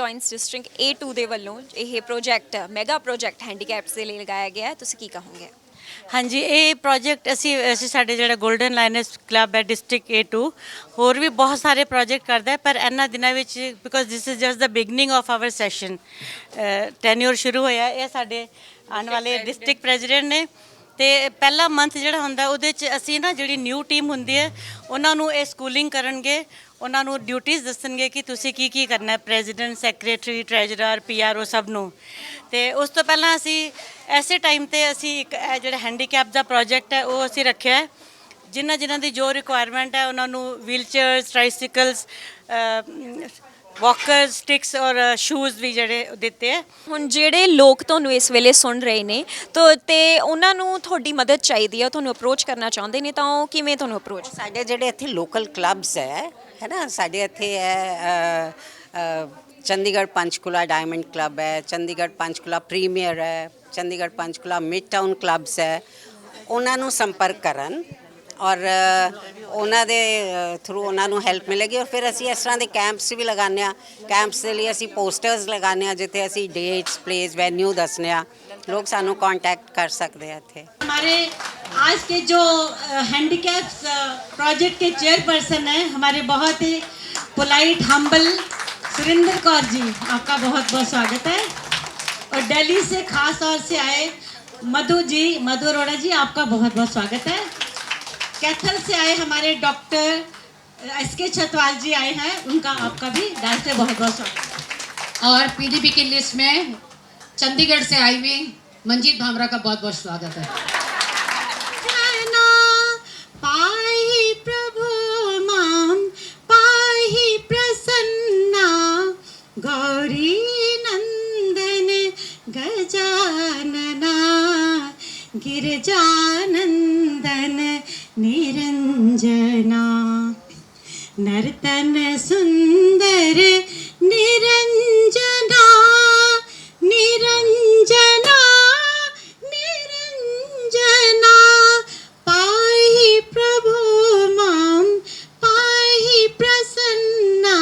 ਲॉयंस district A2 ਦੇ ਵੱਲੋਂ ਇਹ ਪ੍ਰੋਜੈਕਟ ਮੈਗਾ ਪ੍ਰੋਜੈਕਟ ਹੈਂਡੀਕੈਪਸ ਦੇ ਲਈ ਲਗਾਇਆ ਗਿਆ ਹੈ, ਤੁਸੀਂ ਕੀ ਕਹੋਗੇ? ਹਾਂਜੀ, ਇਹ ਪ੍ਰੋਜੈਕਟ ਅਸੀਂ ਸਾਡੇ ਜਿਹੜਾ 골ਡਨ ਲਾਈਨਸ ਕਲੱਬ ਹੈ ਡਿਸਟ੍ਰਿਕਟ A2 ਹੋਰ ਵੀ ਬਹੁਤ ਸਾਰੇ ਪ੍ਰੋਜੈਕਟ ਕਰਦਾ ਹੈ, ਪਰ ਇਹਨਾਂ ਦਿਨਾਂ ਵਿੱਚ because this is just the beginning of hour session, tenure ਸ਼ੁਰੂ ਹੋਇਆ। ਇਹ ਸਾਡੇ ਆਉਣ ਵਾਲੇ ਡਿਸਟ੍ਰਿਕਟ ਪ੍ਰੈਜ਼ੀਡੈਂਟ ਨੇ ਤੇ ਪਹਿਲਾ ਮੰਥ ਜਿਹੜਾ ਹੁੰਦਾ ਉਹਦੇ 'ਚ ਅਸੀਂ ਨਾ ਜਿਹੜੀ ਨਿਊ ਟੀਮ ਹੁੰਦੀ ਹੈ ਉਹਨਾਂ ਨੂੰ ਇਹ ਸਕੂਲਿੰਗ ਕਰਨਗੇ, ਉਹਨਾਂ ਨੂੰ ਡਿਊਟੀਜ਼ ਦੱਸਣਗੇ ਕਿ ਤੁਸੀਂ ਕੀ ਕੀ ਕਰਨਾ ਹੈ, ਪ੍ਰੈਜ਼ੀਡੈਂਟ, ਸੈਕਟਰੀ, ਟਰੈਜਰਰ, PRO ਸਭ ਨੂੰ। ਤੇ ਉਸ ਤੋਂ ਪਹਿਲਾਂ ਅਸੀਂ ਐਸੇ ਟਾਈਮ ਤੇ ਅਸੀਂ ਇੱਕ ਇਹ ਜਿਹੜਾ ਹੈਂਡੀਕੈਪ ਦਾ ਪ੍ਰੋਜੈਕਟ ਹੈ ਉਹ ਅਸੀਂ ਰੱਖਿਆ ਹੈ, ਜਿਨ੍ਹਾਂ ਦੀ ਜੋ ਰਿਕੁਆਇਰਮੈਂਟ ਹੈ ਉਹਨਾਂ ਨੂੰ ਵੀਲਚੇਅਰਸ, ਟ੍ਰਾਈਸਿਕਲਸ, ਵਾਕਰ ਸਟਿਕਸ ਔਰ ਸ਼ੂਜ਼ ਵੀ ਜਿਹੜੇ ਦਿੱਤੇ ਹੈ। ਹੁਣ ਜਿਹੜੇ ਲੋਕ ਤੁਹਾਨੂੰ ਇਸ ਵੇਲੇ ਸੁਣ ਰਹੇ ਨੇ ਤੇ ਉਹਨਾਂ ਨੂੰ ਤੁਹਾਡੀ ਮਦਦ ਚਾਹੀਦੀ ਹੈ, ਤੁਹਾਨੂੰ ਅਪਰੋਚ ਕਰਨਾ ਚਾਹੁੰਦੇ ਨੇ, ਤਾਂ ਉਹ ਕਿਵੇਂ ਤੁਹਾਨੂੰ ਅਪਰੋਚ? ਸਾਡੇ ਜਿਹੜੇ ਇੱਥੇ ਲੋਕਲ ਕਲੱਬਸ ਹੈ ਨਾ, ਸਾਡੇ ਇੱਥੇ ਹੈ ਚੰਡੀਗੜ੍ਹ ਪੰਚਕੂਲਾ ਡਾਇਮੰਡ ਕਲੱਬ ਹੈ, ਚੰਡੀਗੜ੍ਹ ਪੰਚਕੂਲਾ ਪ੍ਰੀਮੀਅਰ ਹੈ, Chandigarh Panchkula mid town clubs ਹੈ। ਉਹਨਾਂ ਨੂੰ ਸੰਪਰਕ ਕਰਨ ਔਰ ਉਹਨਾਂ ਦੇ ਥਰੂ ਉਹਨਾਂ ਨੂੰ ਹੈਲਪ ਮਿਲੇਗੀ। ਔਰ ਫਿਰ ਅਸੀਂ ਇਸ ਤਰ੍ਹਾਂ ਦੇ ਕੈਂਪਸ ਵੀ ਲਗਾਉਂਦੇ ਹਾਂ। ਕੈਂਪਸ ਦੇ ਲਈ ਅਸੀਂ ਪੋਸਟਰਸ ਲਗਾਉਂਦੇ ਹਾਂ ਜਿੱਥੇ ਅਸੀਂ ਡੇਟਸ, ਪਲੇਸ, ਵੈਨਿਊ ਦੱਸਦੇ ਹਾਂ। ਲੋਕ ਸਾਨੂੰ ਕਾਂਟੈਕਟ ਕਰ ਸਕਦੇ ਆ ਇੱਥੇ। हमारे आज के जो हैंडीकैप्स प्रोजेक्ट के चेयरपर्सन हैं हमारे बहुत ही पोलाइट हम्बल सुरेंद्र कौर जी, आपका बहुत बहुत स्वागत है। और दिल्ली से खास तौर से आए मधु अरोड़ा जी, आपका बहुत बहुत स्वागत है। कैथल से आए हमारे डॉक्टर SK छतवाल जी आए हैं, उनका आपका भी दिल से बहुत बहुत स्वागत है। और PDP की लिस्ट में चंडीगढ़ से आई हुई मंजीत भामरा का बहुत बहुत स्वागत है। पाहि प्रभु माम पाहि प्रसन्ना, गौरी नंदन गजानना, गिरजानंदन निरंजना, नर्तन सुंदर निरंजना, निरंजना निरंजना, पाहि प्रभु माम पाहि प्रसन्ना,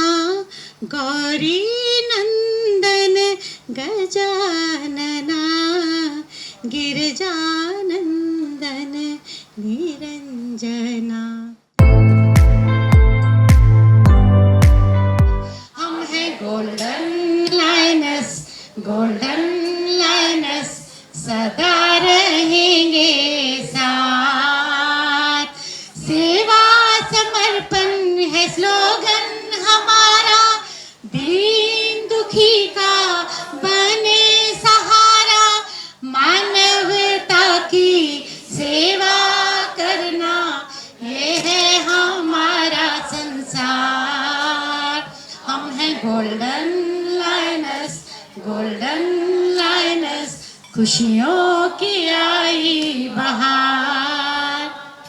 गौरी नंदन गजानना, गिरजानंदन निरंजना। हम हैं गोल्डन लाइनस सदा रहेंगे साथ, सेवा समर्पण है स्लोगन हमारा, दीन दुखी का बने सहारा, मानवता की सेवा करना ये है हमारा संसार। हम हैं गोल्डन लाइनस, खुशियों की आई बहार।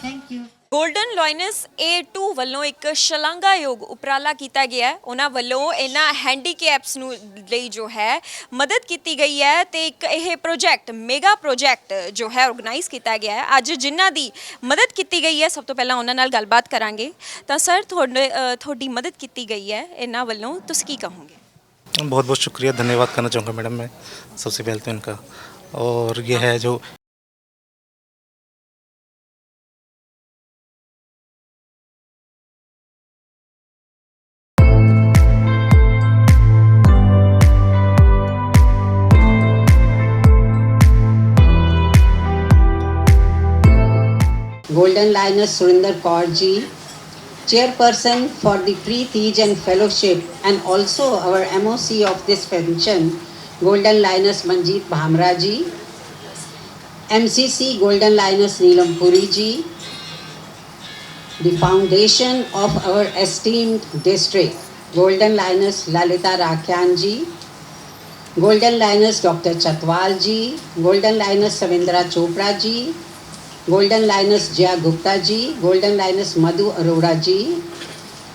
Thank you. 골ਡਨ ਲॉयंस A2 ਵੱਲੋਂ ਇੱਕ ਸ਼ਲਾਘਾਯੋਗ ਉਪਰਾਲਾ ਕੀਤਾ ਗਿਆ ਹੈ। ਉਹਨਾਂ ਵੱਲੋਂ ਇਹਨਾਂ ਹੈਂਡੀਕੈਪਸ ਨੂੰ ਲਈ ਜੋ ਹੈ ਮਦਦ ਕੀਤੀ ਗਈ ਹੈ ਤੇ ਇੱਕ ਇਹ ਪ੍ਰੋਜੈਕਟ ਮੈਗਾ ਪ੍ਰੋਜੈਕਟ ਜੋ ਹੈ ਆਰਗੇਨਾਈਜ਼ ਕੀਤਾ ਗਿਆ ਹੈ। ਅੱਜ ਜਿਨ੍ਹਾਂ ਦੀ ਮਦਦ ਕੀਤੀ ਗਈ ਹੈ, ਸਭ ਤੋਂ ਪਹਿਲਾਂ ਉਹਨਾਂ ਨਾਲ ਗੱਲਬਾਤ ਕਰਾਂਗੇ। ਤਾਂ ਸਰ, ਤੁਹਾਡੀ ਮਦਦ ਕੀਤੀ ਗਈ ਹੈ ਇਹਨਾਂ ਵੱਲੋਂ, ਤੁਸੀਂ ਕੀ ਕਹੋਗੇ? बहुत बहुत शुक्रिया, धन्यवाद करना चाहूँगा मैडम मैं सबसे पहले तो इनका। और ये है जो Golden Lioness Surinder Kaur ji, chairperson for the Pre-Tej and Fellowship, and also our MOC of this function, Golden Lioness Manjeet Bhamra ji, MCC Golden Lioness Neelam Puri ji, the foundation of our esteemed district, Golden Lioness Lalita Rakhian ji, Golden Lioness Dr. Chatwal ji, Golden Lioness Savindra Chopra ji, Golden Lioness Jaya Gupta ji, Golden Lioness Madhu Arora ji,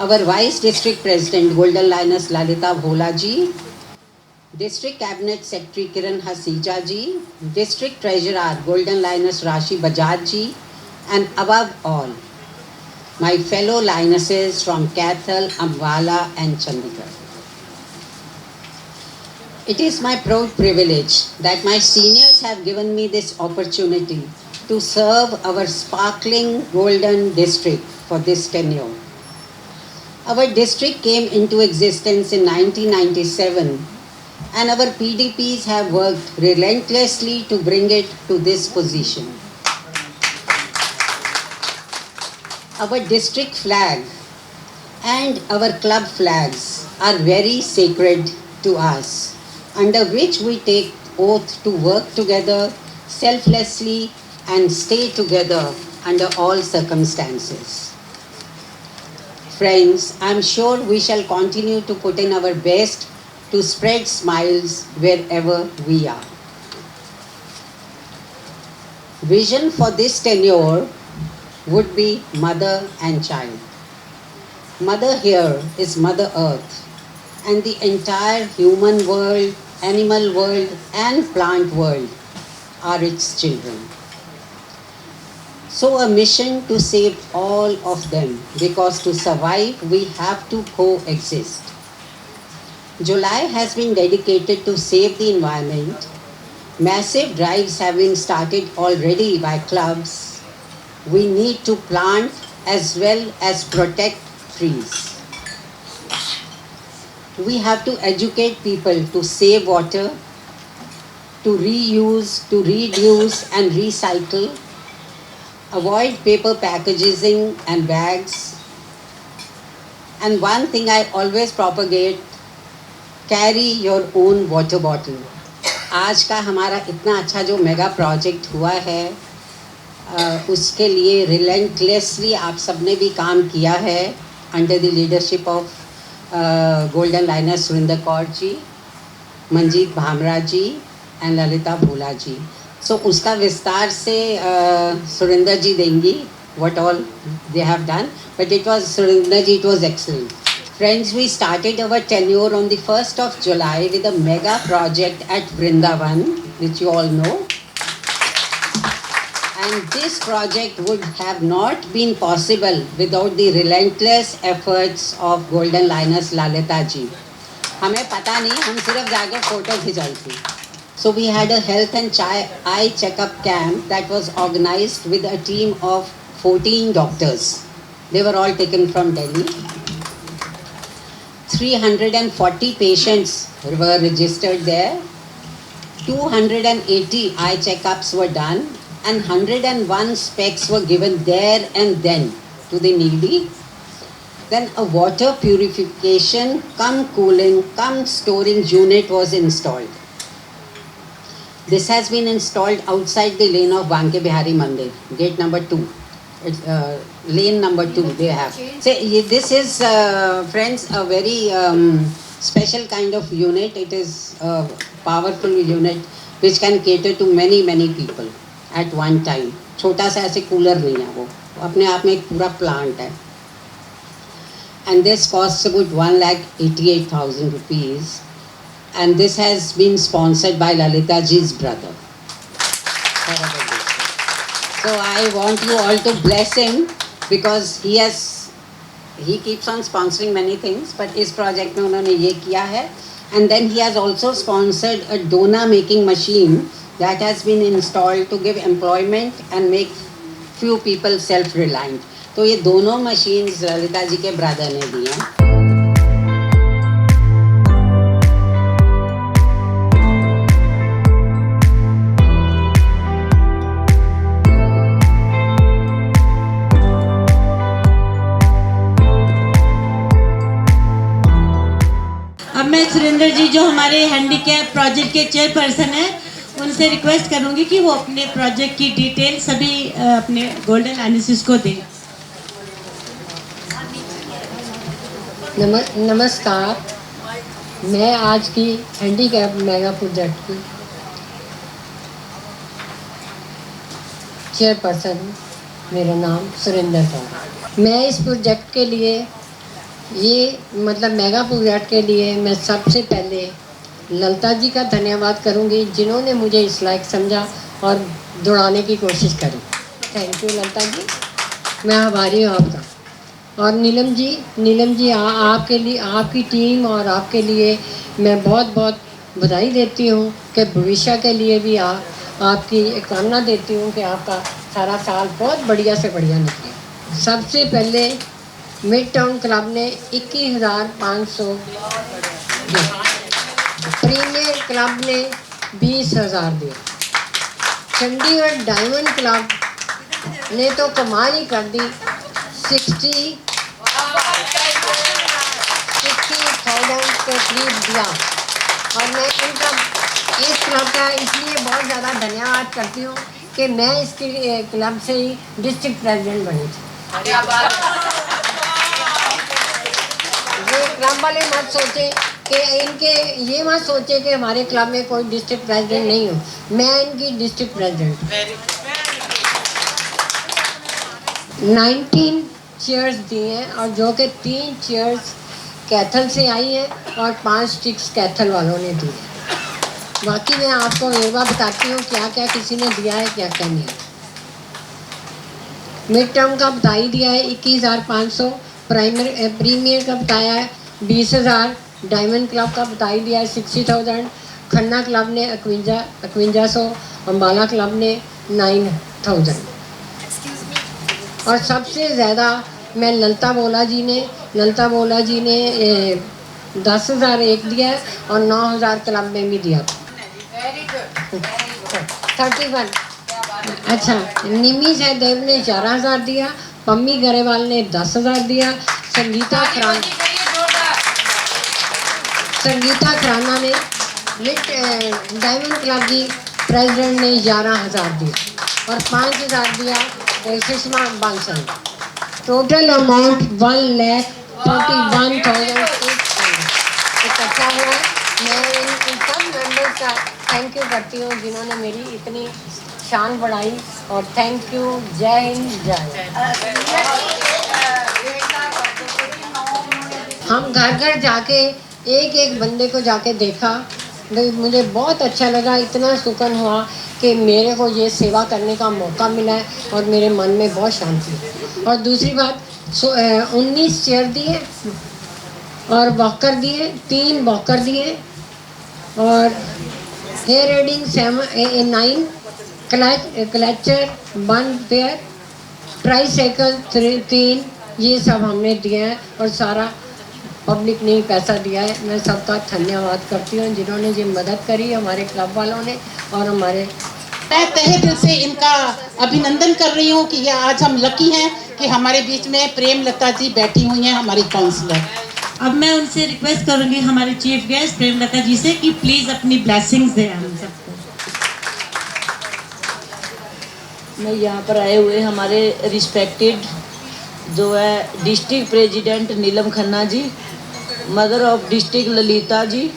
our Vice District President Golden Lioness Lalita Bhola ji, District Cabinet Secretary Kiran Hasija ji, District Treasurer Golden Lioness Rashi Bajaj ji, and above all, my fellow lionesses from Kathal, Ambala and Chandigarh. It is my proud privilege that my seniors have given me this opportunity to serve our sparkling Golden District for this tenure. Our district came into existence in 1997, and our PDPs have worked relentlessly to bring it to this position. Our district flag and our club flags are very sacred to us, under which we take oath to work together selflessly and stay together under all circumstances. Friends, I'm sure we shall continue to put in our best to spread smiles wherever we are. Vision for this tenure would be mother and child. Mother here is Mother Earth, and the entire human world, animal world, and plant world are its children. So a mission to save all of them, because to survive we have to coexist. July has been dedicated to save the environment. Massive drives have been started already by clubs. We need to plant as well as protect trees. We have to educate people to save water, to reuse, to reduce and recycle, avoid paper packaging and bags. And one thing I always propagate, carry your own water bottle. आज का हमारा इतना अच्छा जो mega project हुआ है, उसके लिए रिलेंटलेसली आप सबने भी काम किया है under the leadership of golden liner Surinder Kaur ji, Manjit Bhamra ji and Lalita Bhola ji. So उसका विस्तार से सुरिंदर जी देंगी what all they have done, but it was Surinder ji, it was excellent. Friends, we started our tenure on the 1st of July with a mega project at Vrindavan, which you all know. And this project would have not been possible without the relentless efforts of Golden Liners Lalita ji. हमें पता नहीं, हम सिर्फ जाके photo खिंचाई थी. So we had a health and eye checkup camp that was organized with a team of 14 doctors. They were all taken from Delhi. 340 patients were registered there. 280 eye checkups were done, and 101 specs were given there and then to the needy. Then a water purification cum cooling cum storing unit was installed. This has been installed outside the lane of Banke Bihari Mandir, gate number 2. Lane number 2 they have. So this is, friends, a very special kind of unit. It is a powerful unit which can cater to many people at one time. छोटा सा ऐसे cooler नहीं है, वो अपने आप में एक पूरा प्लांट है. And this costs about 1,88,000 rupees. And this has been sponsored by Lalita ji's brother. So I want you all to bless him, because he keeps on sponsoring many things, but इस project में उन्होंने ये किया है. And then he has also sponsored a donut making machine that has been installed to give employment and make few people self-reliant. तो ये दोनों machines Lalita ji के brother ने दी हैं. अब मैं सुरेंद्र जी, जो हमारे हैंडीकैप प्रोजेक्ट के चेयरपर्सन हैं, उनसे रिक्वेस्ट करूंगी कि वो अपने प्रोजेक्ट की डिटेल सभी अपने गोल्डन लाइनर्स को दें. नमस्कार, मैं आज की हैंडीकैप मेगा प्रोजेक्ट की चेयरपर्सन हूँ. मेरा नाम सुरेंद्र कौर. मैं इस प्रोजेक्ट के लिए मेगा प्रोजेक्ट के लिए मैं सबसे पहले ललिता जी का धन्यवाद करूंगी, जिन्होंने मुझे इस लायक समझा और दौड़ाने की कोशिश करी. थैंक यू ललिता जी, मैं आभारी हूँ आपका. और नीलम जी आपके लिए, आपकी टीम और आपके लिए मैं बहुत बधाई देती हूँ कि भविष्य के लिए भी आपकी एक कामना देती हूँ कि आपका सारा साल बहुत बढ़िया से बढ़िया निकले। सबसे पहले मिड टाउन क्लब ने 21,500 दिया, प्रीमियर क्लब ने 20,000 दिया, चंडीगढ़ डायमंड क्लब ने तो कमाल ही कर दी, 60,000 के करीब दिया। और मैं इस क्लब का इसलिए बहुत ज़्यादा धन्यवाद करती हूँ कि मैं इसके क्लब से ही डिस्ट्रिक्ट प्रेसिडेंट बनी थी। ये क्लब वाले मत सोचे कि ये मत सोचे कि हमारे क्लब में कोई डिस्ट्रिक्ट प्रेसिडेंट नहीं हो, मैं इनकी डिस्ट्रिक्ट प्रेसिडेंट। 19 चेयर्स दिए हैं और जो कि 3 चेयर्स कैथल से आई हैं और 5 स्टिक्स कैथल वालों ने दी है। बाकी मैं आपको वेरवा बताती हूँ क्या क्या किसी ने दिया है, क्या क्या नहीं। मिड टर्म का बधाई दिया है 21,500, प्रीमियर का बताया है 20,000, डायमंड क्लब का बधाई दिया है 60,000, खन्ना क्लब ने 5100, अम्बाला क्लब ने 9,000। और सबसे ज़्यादा मैं ललता बोला जी ने 10,000 एक दिया है और 9,000 क्लब में भी दिया। 31। अच्छा, निमी सहदेव ने 11,000 दिया, पम्मी गरेवाल ने 10,000 दिया, संगीता खराना ने डायमंड क्लब की प्रेसिडेंट ने 11,000 दिया और 5,000 दिया सुषमा बांसल। टोटल अमाउंट 1,41,800 इकट्ठा हुआ। मैं इन सब मेंबर्स का थैंक यू करती हूँ जिन्होंने मेरी इतनी शान बढ़ाई, और थैंक यू। जय हिंद, जय। हम घर घर जाके एक बंदे को जाके देखा, मुझे बहुत अच्छा लगा, इतना सुकून हुआ कि मेरे को ये सेवा करने का मौका मिला है और मेरे मन में बहुत शांति है। और दूसरी बात 19 चेयर दिए और वॉकर दिए, 3 वॉकर दिए और हेयर रेडिंग 9, क्लचर 1 पेयर, ट्राईसाइकिल 3, ये सब हमने दिए हैं और सारा पब्लिक ने ही पैसा दिया है। मैं सबका धन्यवाद करती हूँ जिन्होंने ये मदद करी, हमारे क्लब वालों ने और हमारे। मैं तहे दिल से इनका अभिनंदन कर रही हूँ कि ये आज हम लकी हैं कि हमारे बीच में प्रेमलता जी बैठी हुई हैं, हमारी काउंसलर। अब मैं उनसे रिक्वेस्ट करूंगी हमारे चीफ गेस्ट प्रेमलता जी से कि प्लीज अपनी ब्लेसिंग्स दें हम सबको। मैं यहाँ पर आए हुए हमारे रिस्पेक्टेड जो है district president Neelam Khanna ji, mother of district Lalita ji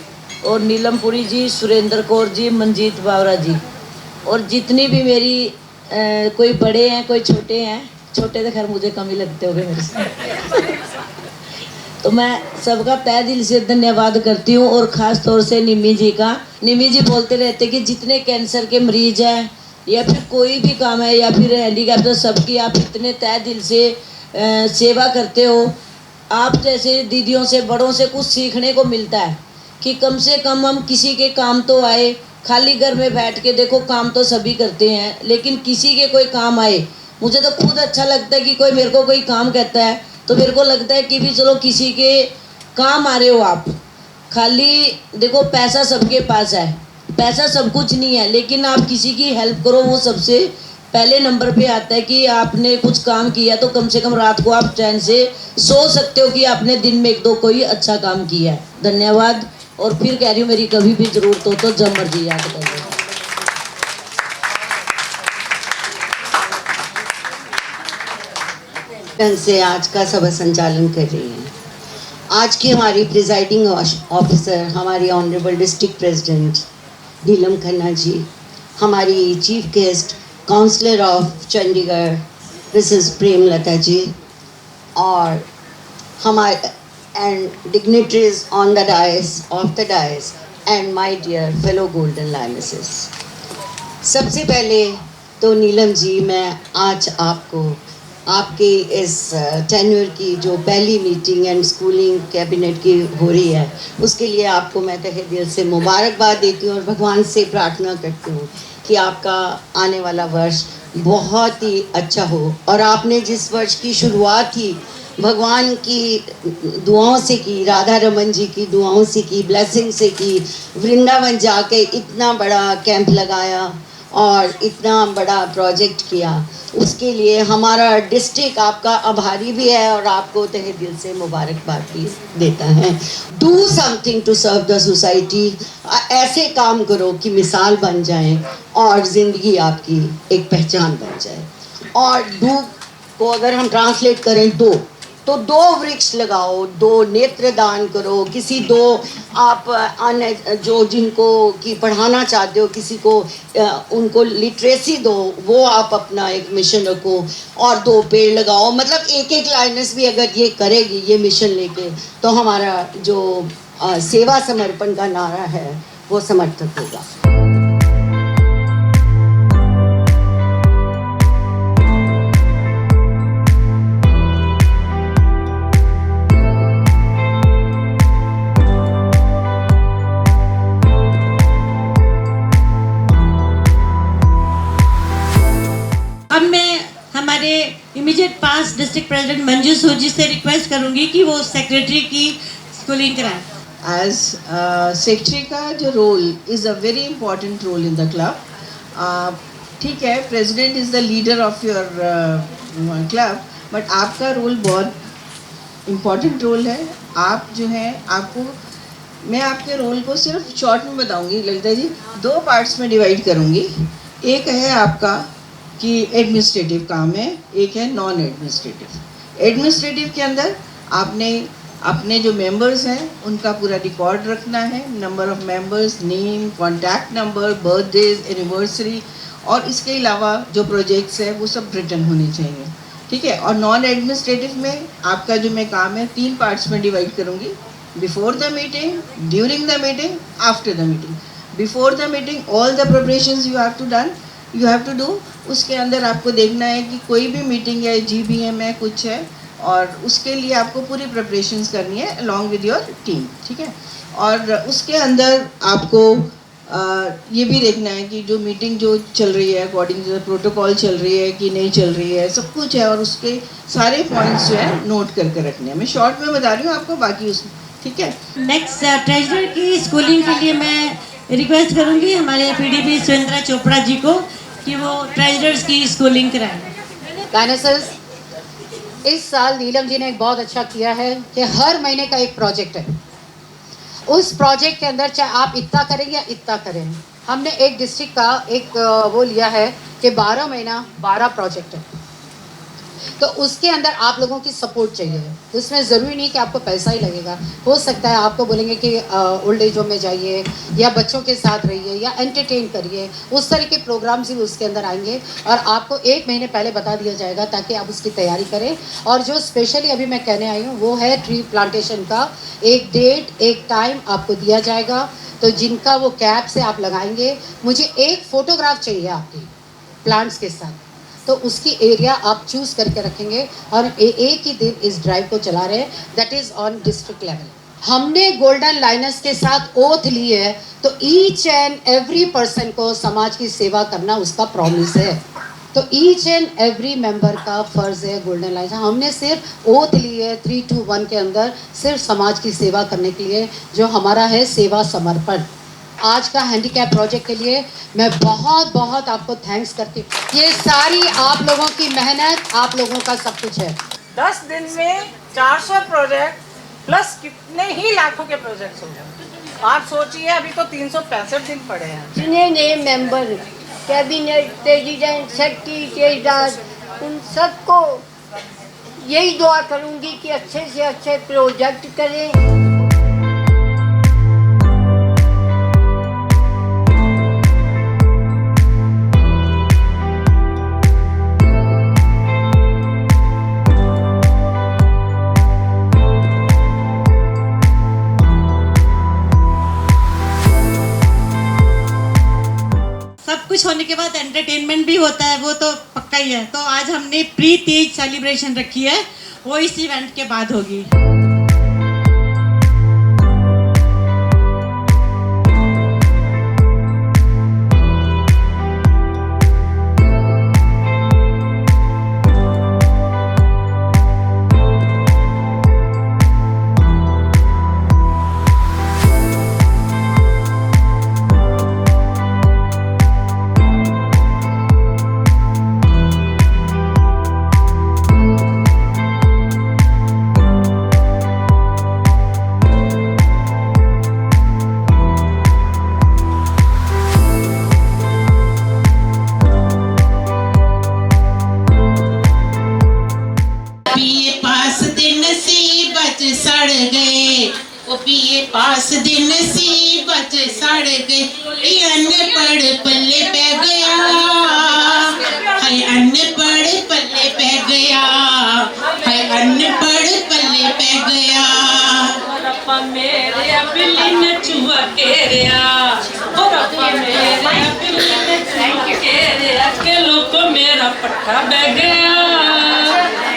और नीलमपुरी जी, सुरेंद्र कौर जी, मंजीत बावरा जी, और जितनी भी मेरी कोई बड़े हैं कोई छोटे हैं, छोटे तो खैर मुझे कम ही लगते होंगे मेरे से तो मैं सबका तहे दिल से धन्यवाद करती हूँ। और ख़ास तौर से निमी जी का। निमी जी बोलते रहते कि जितने कैंसर के मरीज हैं या फिर कोई भी काम है या फिर हैंडीकैप, तो सबकी आप इतने तहे दिल से सेवा करते हो। आप जैसे दीदियों से बड़ों से कुछ सीखने को मिलता है कि कम से कम हम किसी के काम तो आए। खाली घर में बैठ के देखो काम तो सभी करते हैं, लेकिन किसी के कोई काम आए। मुझे तो खुद अच्छा लगता है कि कोई मेरे को कोई काम कहता है तो मेरे को लगता है कि भी चलो किसी के काम आ रहे हो आप। खाली देखो पैसा सबके पास है, पैसा सब कुछ नहीं है, लेकिन आप किसी की हेल्प करो वो सबसे पहले नंबर पे आता है कि आपने कुछ काम किया तो कम से कम रात को आप चैन से सो सकते हो कि आपने दिन में 1-2 कोई अच्छा काम किया है। धन्यवाद। और फिर कह रही हूँ मेरी कभी भी ज़रूरत हो तो जब मर्जी याद कर लो। से आज का सभा संचालन कर रही हैं। आज की हमारी प्रिजाइडिंग ऑफिसर हमारी honourable district president Neelam Khanna ji, हमारी chief guest councillor of Chandigarh Mrs Premlata ji, और हमारे and dignitaries on the dais and my dear fellow golden lionesses। सबसे पहले तो नीलम जी, मैं आज आपको आपके इस टेन्योर की जो पहली मीटिंग एंड स्कूलिंग कैबिनेट की हो रही है, उसके लिए आपको मैं तहे दिल से मुबारकबाद देती हूँ और भगवान से प्रार्थना करती हूँ कि आपका आने वाला वर्ष बहुत ही अच्छा हो। और आपने जिस वर्ष की शुरुआत की भगवान की दुआओं से की, राधा रमन जी की दुआओं से की, ब्लेसिंग से की, वृंदावन जाके इतना बड़ा कैंप लगाया और इतना बड़ा प्रोजेक्ट किया, उसके लिए हमारा डिस्ट्रिक्ट आपका आभारी भी है और आपको तहे दिल से मुबारकबाद भी देता है। Do something to serve the society, ऐसे काम करो कि मिसाल बन जाए और ज़िंदगी आपकी एक पहचान बन जाए। और डू को अगर हम ट्रांसलेट करें तो 2 वृक्ष लगाओ, 2 नेत्र दान करो, किसी 2 आप अन्य जो जिनको कि पढ़ाना चाहते हो किसी को उनको लिटरेसी दो, वो आप अपना एक मिशन रखो और 2 पेड़ लगाओ। मतलब एक लाइनस भी अगर ये करेगी ये मिशन लेके तो हमारा जो सेवा समर्पण का नारा है वो समर्थक होगा। अब मैं हमारे इमीडिएट पास डिस्ट्रिक्ट प्रेसिडेंट मंजू सूजी से रिक्वेस्ट करूंगी कि वो सेक्रेटरी की स्कूलिंग कराएं। As secretary का जो role is a very important role in the club. ठीक है, president is the leader of your club, but आपका रोल बहुत इम्पॉर्टेंट रोल है। आप जो है आपको मैं आपके रोल को सिर्फ शॉर्ट में बताऊंगी ललिता जी, 2 पार्ट्स में डिवाइड करूंगी। एक है आपका कि एडमिनिस्ट्रेटिव काम है, एक है नॉन एडमिनिस्ट्रेटिव। एडमिनिस्ट्रेटिव के अंदर आपने अपने जो मेंबर्स हैं उनका पूरा रिकॉर्ड रखना है, number of members, name, contact number, birthdays, anniversary, और इसके अलावा जो प्रोजेक्ट्स है वो सब रिटर्न होने चाहिए। ठीक है। और नॉन एडमिनिस्ट्रेटिव में आपका जो मैं काम है 3 पार्ट्स में डिवाइड करूँगी, before the meeting, during the meeting, after the meeting. Before the meeting all the preparations you have to do. उसके अंदर आपको देखना है कि कोई भी मीटिंग है, GBM है, कुछ है, और उसके लिए आपको पूरी प्रिपरेशंस करनी है अलॉन्ग विद योर टीम। ठीक है। और उसके अंदर आपको ये भी देखना है कि जो मीटिंग जो चल रही है अकॉर्डिंग टू प्रोटोकॉल चल रही है कि नहीं चल रही है, सब कुछ है, और उसके सारे पॉइंट्स जो है नोट करके रखने हैं। मैं शॉर्ट में बता रही हूँ आपको, बाकी उसमें ठीक है। नेक्स्ट ट्रेजरर की स्कूलिंग के लिए मैं रिक्वेस्ट करूंगी हमारे PDP सुरेंद्र चोपड़ा जी को कि वो ट्रेजरर्स की स्कूलिंग कराएं। लाइनेसेस, इस साल नीलम जी ने एक बहुत अच्छा किया है कि हर महीने का एक प्रोजेक्ट है। उस प्रोजेक्ट के अंदर चाहे आप इतना करें या इतना करें, हमने एक डिस्ट्रिक्ट का एक वो लिया है कि 12 महीना 12 प्रोजेक्ट है, तो उसके अंदर आप लोगों की सपोर्ट चाहिए। उसमें ज़रूरी नहीं कि आपको पैसा ही लगेगा, हो सकता है आपको बोलेंगे कि ओल्ड एज होम में जाइए या बच्चों के साथ रहिए या एंटरटेन करिए, उस तरह के प्रोग्राम्स भी उसके अंदर आएंगे और आपको 1 महीने पहले बता दिया जाएगा ताकि आप उसकी तैयारी करें। और जो स्पेशली अभी मैं कहने आई हूँ वो है ट्री प्लांटेशन का एक डेट, एक टाइम आपको दिया जाएगा। तो जिनका वो कैप से आप लगाएंगे, मुझे एक फ़ोटोग्राफ चाहिए आपकी प्लांट्स के साथ, तो उसकी एरिया आप चूज़ करके रखेंगे और एक ही दिन इस ड्राइव को चला रहे हैं, that is on district level. हमने गोल्डन लाइनर्स के साथ ओथ ली है, तो ईच एंड एवरी पर्सन को समाज की सेवा करना उसका प्रॉमिस है। तो ईच एंड एवरी मेंबर का फ़र्ज़ है गोल्डन लाइनर्स। हमने सिर्फ ओथ ली है 3-2-1 के अंदर, सिर्फ समाज की सेवा करने के लिए, जो हमारा है सेवा समर्पण। आज का हैंडीकैप प्रोजेक्ट के लिए मैं बहुत बहुत आपको थैंक्स करती हूँ। ये सारी आप लोगों की मेहनत, आप लोगों का सब कुछ है। 10 दिन में 400 प्रोजेक्ट प्लस कितने ही लाखों के प्रोजेक्ट्स हो गए। आप सोचिए, अभी तो 365 दिन पड़े हैं। जितने नए member, cabinet, president, secretary, Kedar, उन सबको यही दुआ करूँगी कि अच्छे से अच्छे प्रोजेक्ट करें। सब कुछ होने के बाद एंटरटेनमेंट भी होता है, वो तो पक्का पक्का ही है। तो आज हमने प्री तीज सेलिब्रेशन रखी है, वो इस इवेंट के बाद होगी। सड़ गए ओ पिए पास दिन सी बच सड़ गए, अनपढ़ पल्ले पै गया, हाय अनपढ़ पल्ले पै गया, हाय अनपढ़ पल्ले पै गया। रब्बा मेरे बिल्ली ने चुआ केरिया, ओ रब्बा मेरे बिल्ली ने चुआ केरिया, के लोगों मेरा पट्टा बह गया,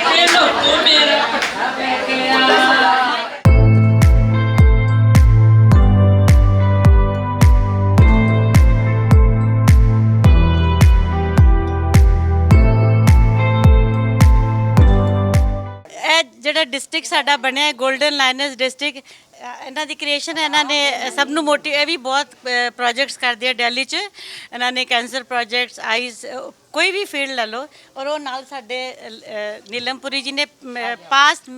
के लोगों मेरा पट्टा बह गया। ਜਿਹੜਾ ਡਿਸਟ੍ਰਿਕਟ ਸਾਡਾ ਬਣਿਆ 골ਡਨ ਲਾਇਨਸ ਡਿਸਟ੍ਰਿਕਟ, ਇਹਨਾਂ ਦੀ ਕ੍ਰੀਏਸ਼ਨ ਇਹਨਾਂ ਨੇ ਸਭ ਨੂੰ ਇਹ ਵੀ ਬਹੁਤ ਪ੍ਰੋਜੈਕਟਸ ਕਰਦੇ ਆ ਦਿੱਲੀ 'ਚ। ਇਹਨਾਂ ਨੇ ਕੈਂਸਰ ਪ੍ਰੋਜੈਕਟਸ, ਆਈਜ਼, ਕੋਈ ਵੀ ਫੀਲਡ ਲੈ ਲਓ। ਔਰ ਉਹ ਨਾਲ ਸਾਡੇ ਨੀਲਮਪੁਰੀ ਜੀ ਨੇ ਪਾਸਟ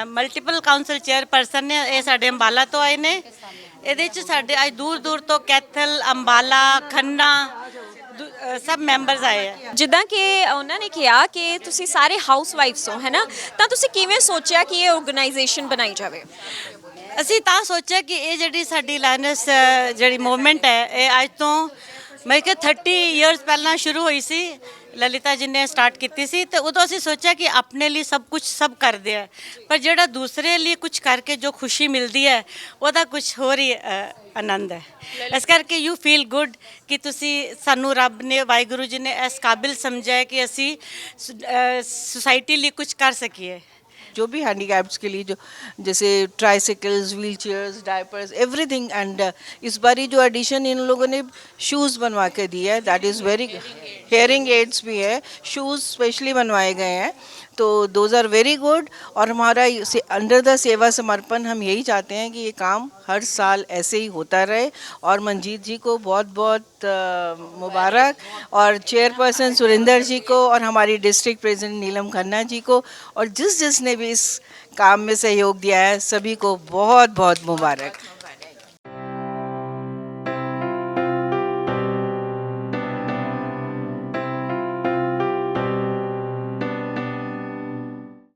ਮਲਟੀਪਲ ਕਾਉਂਸਲ ਚੇਅਰਪਰਸਨ ਨੇ, ਇਹ ਸਾਡੇ ਅੰਬਾਲਾ ਤੋਂ ਆਏ ਨੇ। ਇਹਦੇ 'ਚ ਸਾਡੇ ਅੱਜ ਦੂਰ ਦੂਰ ਤੋਂ ਕੈਥਲ, ਅੰਬਾਲਾ, ਖੰਨਾ ਸਭ ਮੈਂਬਰਸ ਆਏ ਆ। ਜਿੱਦਾਂ ਕਿ ਉਹਨਾਂ ਨੇ ਕਿਹਾ ਕਿ ਤੁਸੀਂ ਸਾਰੇ ਹਾਊਸ ਵਾਈਫਸ ਹੋ, ਹੈ ਨਾ, ਤਾਂ ਤੁਸੀਂ ਕਿਵੇਂ ਸੋਚਿਆ ਕਿ ਇਹ ਆਰਗੇਨਾਈਜੇਸ਼ਨ ਬਣਾਈ ਜਾਵੇ? ਅਸੀਂ ਤਾਂ ਸੋਚਿਆ ਕਿ ਇਹ ਜਿਹੜੀ ਸਾਡੀ ਲਾਇਨਸ ਜਿਹੜੀ ਮੂਵਮੈਂਟ ਹੈ, ਇਹ ਅੱਜ ਤੋਂ ਮੈਂ ਕਿ 30 ਇਅਰਸ ਪਹਿਲਾਂ ਸ਼ੁਰੂ ਹੋਈ ਸੀ। ਲਲਿਤਾ ਜੀ ਨੇ ਸਟਾਰਟ ਕੀਤੀ ਸੀ, ਤੇ ਉਦੋਂ ਅਸੀਂ ਸੋਚਿਆ ਕਿ ਆਪਣੇ ਲਈ ਸਭ ਕੁਝ ਸਭ ਕਰਦੇ ਆ, ਪਰ ਜਿਹੜਾ ਦੂਸਰੇ ਲਈ ਕੁਝ ਕਰਕੇ ਜੋ ਖੁਸ਼ੀ ਮਿਲਦੀ ਹੈ, ਉਹਦਾ ਕੁਝ ਹੋਰ ਹੀ ਆਨੰਦ ਹੈ। ਇਸ ਕਰਕੇ ਯੂ ਫੀਲ ਗੁੱਡ ਕਿ ਤੁਸੀਂ ਸਾਨੂੰ ਰੱਬ ਨੇ, ਵਾਹਿਗੁਰੂ ਜੀ ਨੇ ਇਸ ਕਾਬਿਲ ਸਮਝਿਆ कि ਅਸੀਂ सोसाइटी लिए कुछ कर सकिए। जो भी हैंडीकैप्स के लिए, जो जैसे tricycles, wheelchairs, diapers, everything. And इस बारी जो एडिशन इन लोगों ने शूज़ बनवा के दिए है, that is very, hearing ads भी है, शूज़ स्पेशली बनवाए गए हैं, तो दोज आर वेरी गुड। और हमारा अंडर द सेवा समर्पण हम यही चाहते हैं कि ये काम हर साल ऐसे ही होता रहे। और मंजीत जी को बहुत बहुत मुबारक, और चेयरपर्सन सुरेंद्र जी को, और हमारी डिस्ट्रिक्ट प्रेसिडेंट नीलम खन्ना जी को, और जिसने भी इस काम में सहयोग दिया है, सभी को बहुत बहुत मुबारक।